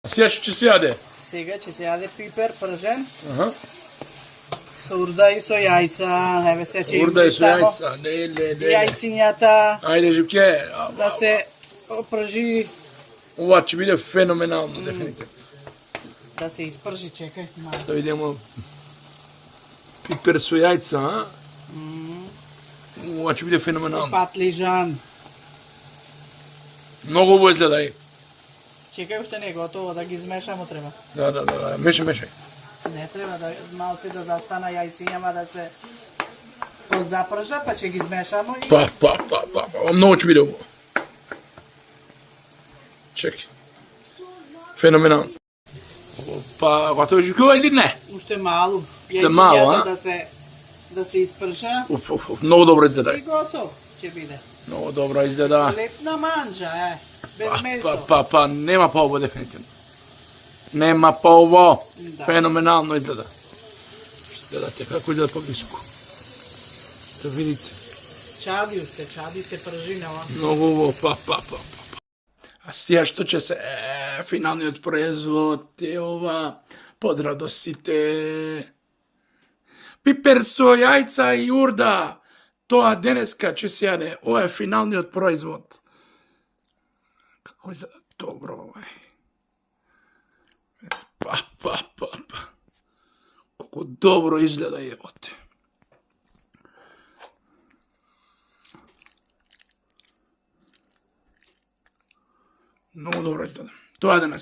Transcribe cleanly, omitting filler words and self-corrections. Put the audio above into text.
Сега што ќе се јаде? Сега ќе се јаде пипер пржен Аха. со урда и со јајца. Еве се ќе Урда и со јајца. Не. Јајцињата Ајде, Живке. да се опржи, Ова ќе биде феноменално, дефинитивно. да се испржи, чекај малку. Да видиме пипер со јајца, а? Ова ќе биде феноменално. Патлижан. Многу убаво изгледа и. Чекај, уште не е готово, да ги измешамо треба. Да. Мешај. Не треба да малце да застана јајцињава да се подзапржа, па ќе ги измешамо и Па. Многу ќе биде убаво. Чекај. Феноменално. Па, готово е Живкова или не? уште малу. мало, а? Јајцињата да се испрша Многу добро изгледа. и готово ќе биде. Многу добро изгледа. Летна манџа, без месо. Па, нема по-ово дефинитивно. Нема по-ово. Да. Феноменално изгледа. Гледате како изгледа поблиску. Да видите. Чади уште, чади се пржи на ова. Многу убаво, па. А сега што ќе се... финалниот производ е ова. Поздрав до сите. Пипер со јајца и урда. Тоа денеска ќе се јаде. Ова е финалниот производ. Како изгледа добро ова е. Па. Колко добро изгледа јebote. Многу добро изгледа. Тоа е денеска.